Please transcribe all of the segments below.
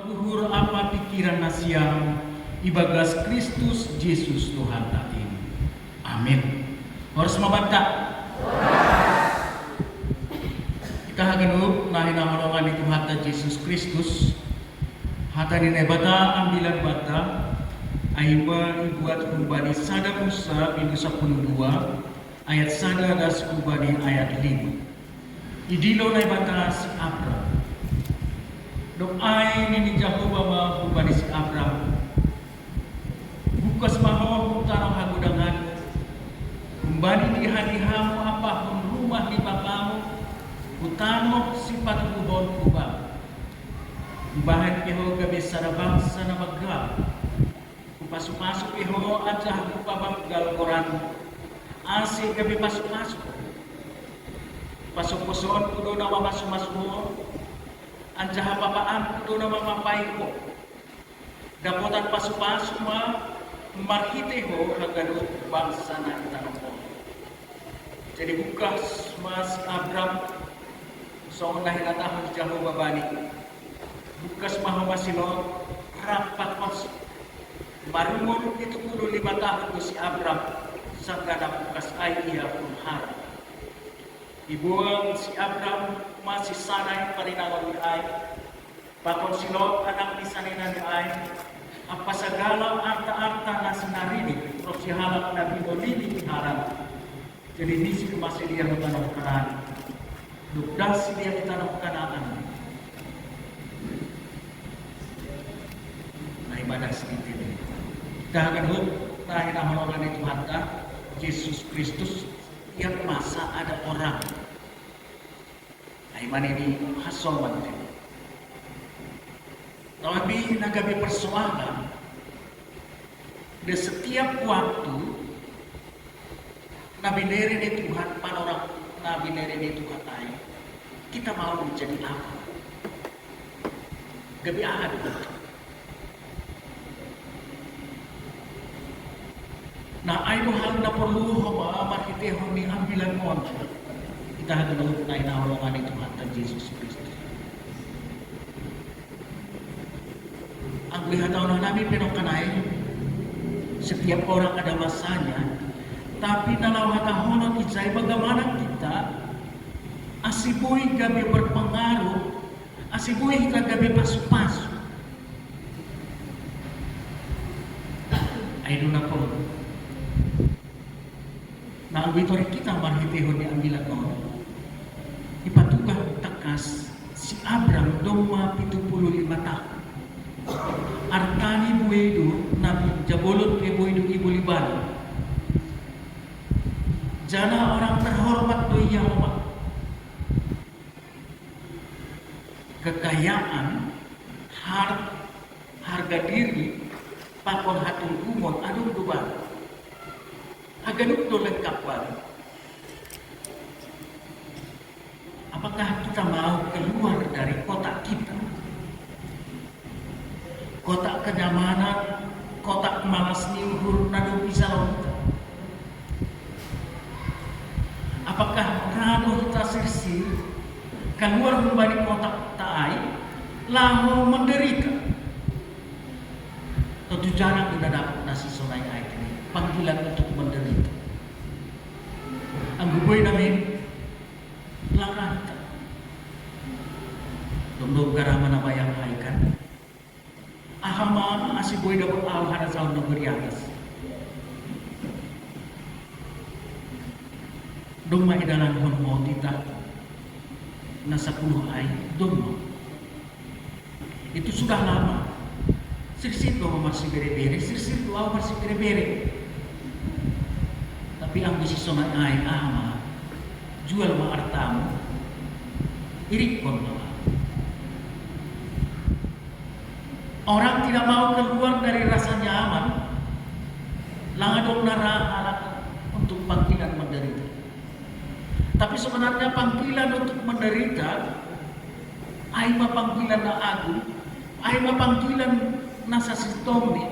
luhur apa pikiran nasiam ibagas Kristus Yesus Tuhan takin. Amin. Harus mabanta. Kita haginup nahin naholongan itu hata Yesus Kristus. Hata ni nebata ambilan bata aiba ibuat kubani sada Musa pintu 12 ayat sada das kubani ayat 5. Idilo na bata si Abraham. Doai ni Jehovah ma kubani si Abraham. Bukas maho utara hagudangan. Kumbani di hadihamu apa pun rumah di bakamu. Utano sifat kubon kubang. Bahan piho gabi sana bangsa na maggal. Kupasok-pasok piho aja kupabanggal koran. Asing gabi pasok-pasok. Pasok-pasok kudo na mamasok-masok mo. Anja hapapaan kudo na mamapay ko. Dapotan pasok-pasok ma. Marhite ho hagano bangsa na itanong ko. Jadi bukas mas Abraham. So nahinatahon ni Jehovah bani. Bukas mahawasilon rapat masuk. Marumon itu 25 tahun si Abraham sangka bukas ay iya pun harap. Ibuang si Abraham masih sanay parinawan ni ay. Pakon silot anak ni sanina ni ay. Apa segala arta-arta na sinarinig terus si halap na binolini ni harap. Jadi nisi masih dia mentanam kanan. Dukdasi dia ditanam kanan. Ibadah sedikit ini. Dahagan hut tahin amalongan itu hatta Yesus Kristus yang masa ada orang. Iman ini hasol banget. Tapi nagabi persoalan di setiap waktu Nabi nere di Tuhan panorang Nabi nere di Tuhan lain kita mau menjadi apa? Gabi ada. Nah, ayo hal na perlu hama markiteho ni ambilan mon. Kita hagano na inaholongan itu hatan Yesus Kristus. Ang lihataw na namin pinokanay, setiap orang ada masanya, tapi nalawatahonon ijay bagaimana kita asibuhi gabi berpengaruh, asibuhi ka gabi pasuk-pasuk. Ayo na po. Nah, auditori kita marhitehon ni ambilan non. Ipatugah tekas si Abraham doma 75 tahun. Artani buedo nabi jabolot ke buedo ibu liban. Jana orang terhormat do Yahweh. Kekayaan, harga diri, pakon hatung kumon adung duban. Aganuk do lengkap baru. Apakah kita mau keluar dari kota kita? Kota kenyamanan, kota malas niuhur nadu pisalon. Apakah rado kita sirsir keluar dari kota taai lalu menderita? Tentu jarang kita dapat nasi sonai air ini. Panggilan untuk menderita. Ang guboy namin larang kita. Dumdum garaman na bayang haikan. Ahama asiboy dapat awahan sa unang beriatas. Dong maidalan honmo tita nasa 10 ay dong. Itu sudah lama. Sirsir do masih bere-bere, sirsir do masih bere-bere. Tapi ang desisyon ay ama jual ma artamu irikon na. Orang tidak mau keluar dari rasa nyaman langadong narahalat untuk panggilan menderita. Tapi sebenarnya panggilan untuk menderita ay mapanggilan na agung, ay mapanggilan nasa sistomni.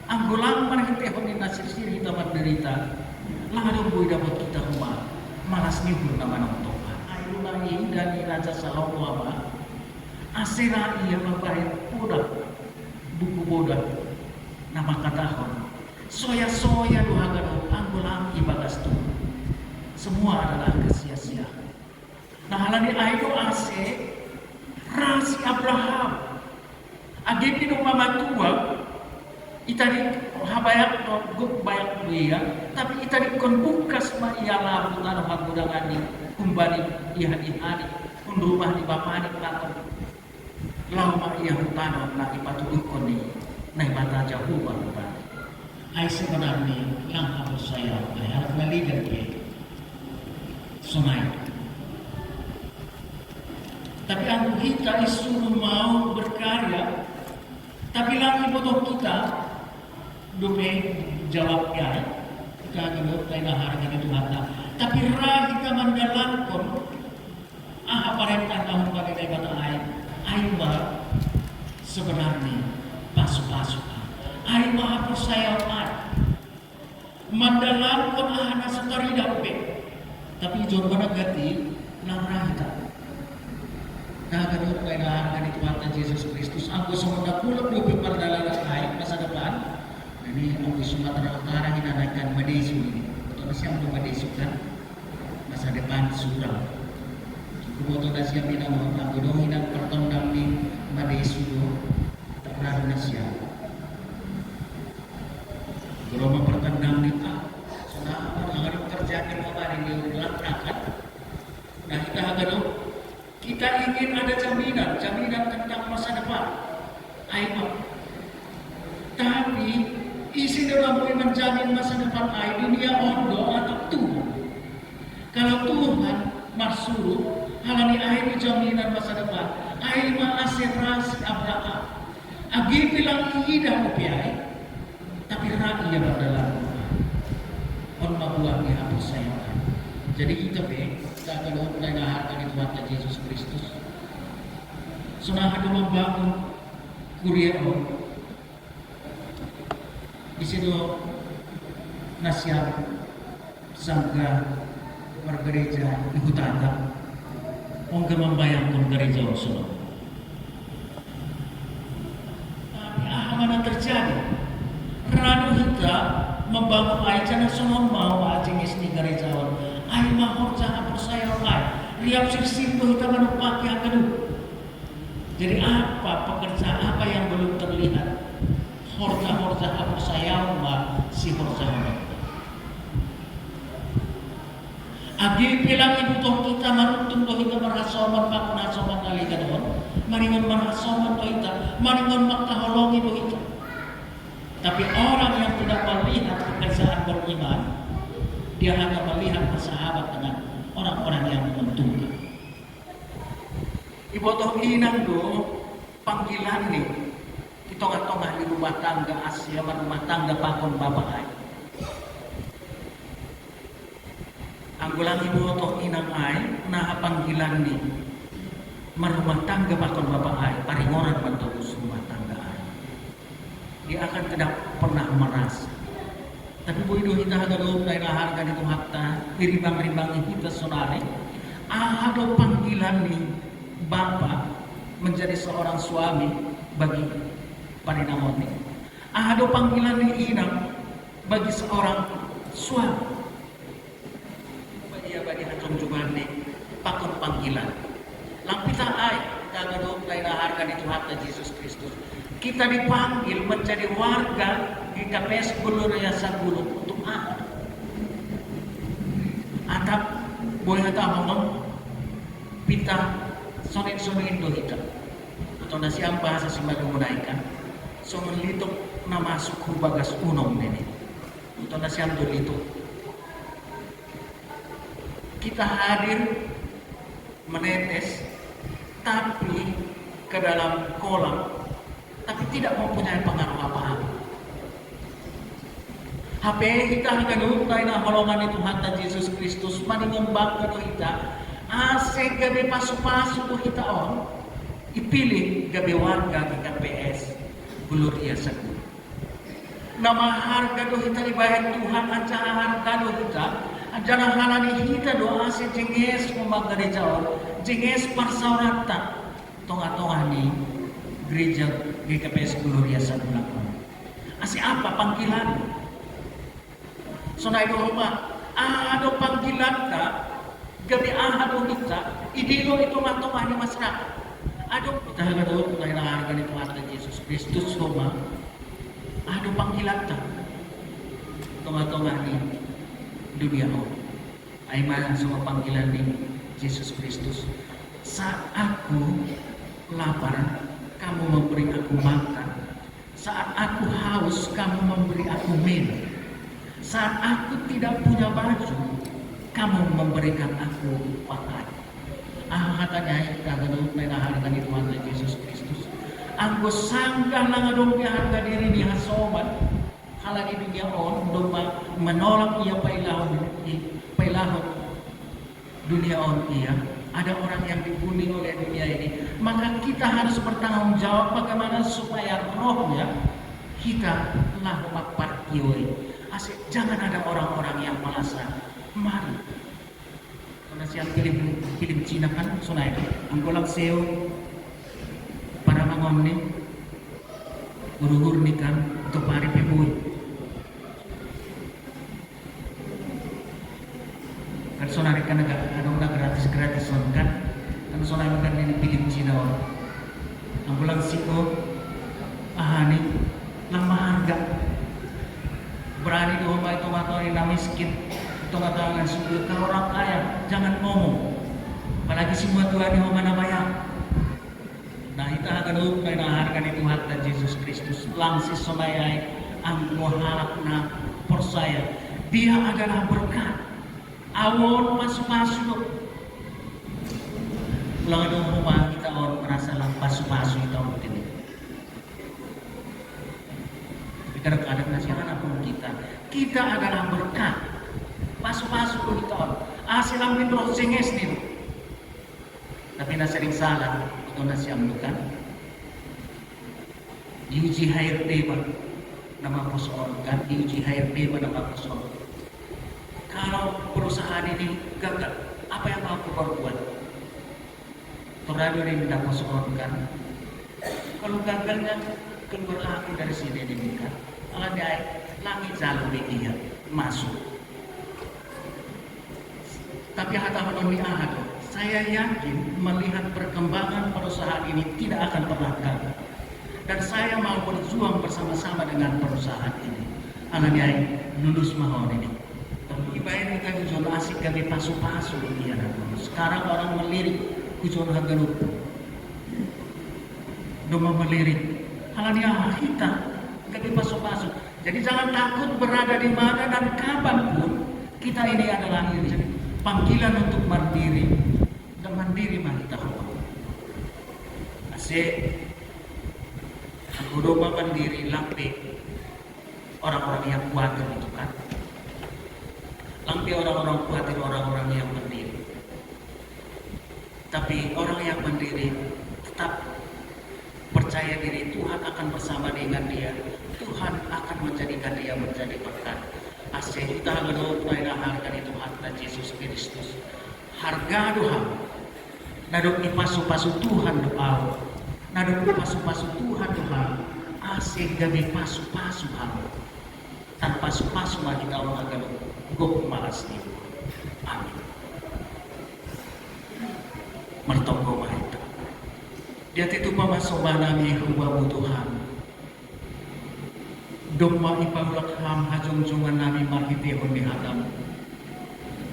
Ang gulang manahintehon ni nasirsiri kita menderita langadong buhay dapat kita malas nihur naman ang toka. Ay lunang iinda ni Raja Salomo ama asera ia mabayang pudak buku bodak nama katahon soya-soya dohagano anggulang ibagas tu semua adalah kesia-sia. Nah halani aido ase rasi Abraham ageni no mamatua itari habayak guk bayak dia tapi itari kon bukas ma ia labu tanah hagudangan ni kumbani ihani kun rumah di bapani kelakon lama ia hutano na ipatudukon ni na mata jauh bang ay sebenarnya yang harus saya harus melihat sunai. Tapi aku kita disuruh mau berkarya, tapi lagi butuh kita dume jawabnya kita gelut lain harga itu mata. Tapi rah kita mendalamkan perintah tahun pakai kata air sebenarnya pasuk-pasuk air persayaan mendalamkan ahana setari dape tapi jawabannya ganti namrah kita. Nah, kedua kaidahan itu Tuhan Yesus Kristus. Aku semua pulau perdalaman air masa depan. Ini aku Sumatera Utara hinanakan Madesu ini. Atau siapa yang Madesu kan masa depan surau. Cukup atau dah siap ini nama aku dong hinak pertondang di Madesu tak pernah nasiya. Kalau mempertendang di sudah agar kerjakan kemarin di ulang rakat. Nah kita agar kita ingin ada jaminan tentang masa depan. Ayo. Tapi isi dalam boleh menjamin masa depan dunia ondo atau Tuhan. Kalau Tuhan maksud halani air jaminan masa depan. Air maaserasi Abraham. Agi bilang tidak upiai. Tapi rakyat yang berdalam on mabuang yang harus saya. Jadi kita kita kalau mulai harga Tuhan Yesus Kristus. Sunah ada membangun kuliah di situ nasihat sangga bergereja di Hutata. Mungkin membayangkan gereja Rasulullah. Tapi mana terjadi? Ranu kita membangun aja semua mau aja ngisni gereja ay mahor jangan percaya ay lihat sirsindo kita menupaki yang kedua. Jadi apa pekerjaan apa yang belum terlihat horja percaya si horja agi bilang ibu toh kita marutung toh kita merasoman pakunasoman kali kadon maringon merasoman toh kita maringon maktaholongi toh kita. Tapi orang yang tidak melihat pekerjaan beriman, dia hanya melihat bersahabat dengan orang-orang yang menguntungkan. Ibu toh inang do panggilan nih di tengah-tengah di rumah tangga Asia, rumah tangga pakon bapak ay. Anggulang ibu toh inang ay nah panggilan nih merumah tangga pakon bapak ay, paling orang berterus rumah tangga ay. Dia akan tidak pernah merasa. Tapi bu itu kita ada dalam daerah harga itu hatta dirimbang-rimbang kita sonare. Ada panggilan nih bapak menjadi seorang suami bagi parinamon nih. Ada panggilan nih inang bagi seorang suami. Bagi hancur juga nih pakon panggilan. Lampita ay kita ada dalam daerah harga itu hatta Yesus Kristus. Kita dipanggil menjadi warga di KPS Gulur Yayasan Gulung untuk apa? Atap boleh tahu pita sonin do kita atau nasi bahasa simbadu menaikan so melituk nama suku bagas unom ini atau nasi amdo itu kita hadir menetes tapi ke dalam kolam tapi tidak mempunyai pengaruh apa-apa. HP kita hanya na holongan itu Tuhan Yesus Kristus mani ngembangkan kita asik gabi pasu-pasu tuh kita ipilih gabi warga di KPS Gulur Yayasan. Nama harga tuh kita dibayar Tuhan aja harga tuh kita jangan halani kita doa si jenges membangun gereja jenges persauratan tonga-tonga ni gereja GKPS Gloria sa Bulacan. Asi apa panggilan? So na ito ba? Ano panggilan ka? Gabi ahado kita, idilo ito tonga ni masyarakat. Ano talaga doon kung nangyaharga nito at ng Jesus Kristus homa? Ano panggilan ka? Tonga-tonga ni dunia ho. Ay mana sa panggilan ni Jesus Kristus. Saat aku lapar, kamu memberi aku makan. Saat aku haus, kamu memberi aku minum. Saat aku tidak punya baju, kamu memberikan aku pakaian. Katanya kagano may naharga ni Tuhan Yesus Kristus. Ang sanggah lang adong harga diri ni hasoman. Halagi dunia on, domba menolak ia pailahon dunia on ia. Ada orang yang dibully oleh dunia ini, maka kita harus bertanggung jawab bagaimana supaya rohnya kita lah makparkioi. Asik, jangan ada orang-orang yang merasa mari. Karena siang film Cina kan sunai, angkolak seo para mangomni guru-guru nikan untuk pari pebui. Kan sonari kan ada gratis kan sonari kan ini film Cina orang angkulang siko ahani lama harga berani doa itu atau ini miskin itu kata sudah kalau orang kaya jangan ngomong apalagi semua Tuhan yang mana bayar. Nah itu akan kayak harga itu harta Yesus Kristus langsung sonai ang muhalak na persaya dia adalah berkat. Awon pasu-pasu ulang dong rumah kita orang merasa lang pasu-pasu itu mungkin tapi kadang-kadang nasihat pun kita adalah berkat pasu-pasu kita orang hasil ambil roh senges nih tapi sering salah itu nasihat bukan diuji HRD nama persoalan kan diuji HRD nama persoalan. Kalau perusahaan ini gagal, apa yang mau aku perbuat? Tornado ini tidak persoalkan. Kalau gagalnya keluar aku dari sini ini kan, kalau dia langit jalur dia masuk. Tapi kata melalui ahad, saya yakin melihat perkembangan perusahaan ini tidak akan pernah gagal. Dan saya mau berjuang bersama-sama dengan perusahaan ini. Anak dia lulus mahal ini. Ibaratnya kan hujan asik kami pasu-pasu dia. Sekarang orang melirik hujan harga lupa. Doma melirik. Kalau dia kita kami pasu-pasu. Jadi jangan takut berada di mana dan kapanpun kita ini adalah ini panggilan untuk mandiri dan mandiri mah kita. Asik. Aku doma mandiri lampe orang-orang yang kuat itu kan. Lampi orang-orang khawatir orang-orang yang mandiri. Tapi orang yang mandiri tetap percaya diri Tuhan akan bersama dengan dia. Tuhan akan menjadikan dia menjadi berkat. Asih kita harus harga itu harta Yesus Kristus. Harga Tuhan. Nadok ipasu-pasu Tuhan doa. Nadok ipasu-pasu Tuhan doa. Asih gabi pasu-pasu hal. Tanpa pasu-pasu kita orang agak gok malas nih. Amin. Mertonggo mahita. Dia itu pamasok nami huwa Tuhan. Domma ipaulak ham hajong-jongan nami mahiti di hadam.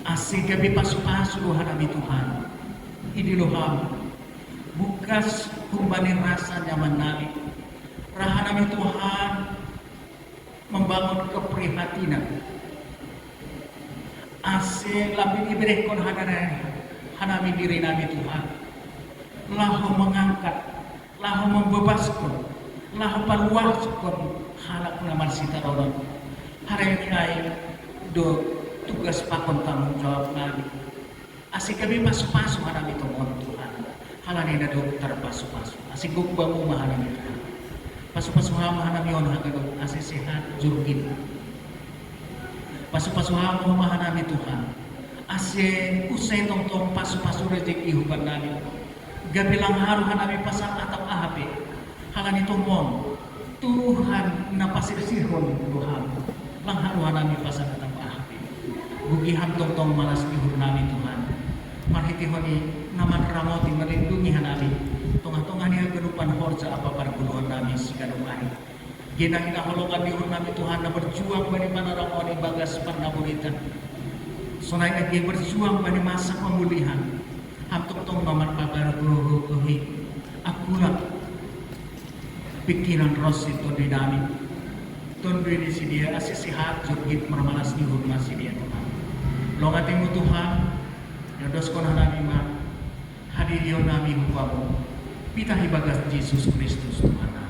Asik gabi pasu-pasu Tuhan nami Tuhan. Idiloham. Bukas kumbanin rasa nyaman nami. Raha nami Tuhan membangun keprihatinan. Asing labing iberehkon hanami diri nami Tuhan. Lahu mengangkat, lahu membebaskan, lahu paluaskan halak naman sita orang. Hari ini ay do tugas pakon tanggung jawab nabi. Asik kami pasu-pasu hanami Tuhan. Halani na do terpasu-pasu. Asik gukbamu mahanami Tuhan. Pasu-pasu hanami on hagado asik sehat jurgin. Pasu-pasu hamo memahanami Tuhan. Asye usai tong-tong pasu-pasu rezeki huban nami. gabilang haruhan kami pasang atap ahapi. Halan itu mon, Tuhan napasirsihon Tuhan. Lang haruhan kami pasang atap ahapi. Bugihan tong malas bihur nami Tuhan. Marhitihoni naman ramoti melindungi hanami. Tungah-tungah niya ganupan horja apa parguluhan nami si ganumari. Ginahina holokan bihur nami Tuhan na berjuang bani panaramoni bagas panaburitan. Sunay lagi berjuang bani masa pemulihan. Hamtok tong nomor pagar kuhi. Akurat pikiran rosi to di nami. Tundri di si dia asisihat jugit mermalas bihur nasi dia Tuhan. Longatimu Tuhan. Yodos ko na nami ma. Hadiriyo nami huwamo. Pitahi bagas Yesus Kristus Tuhan.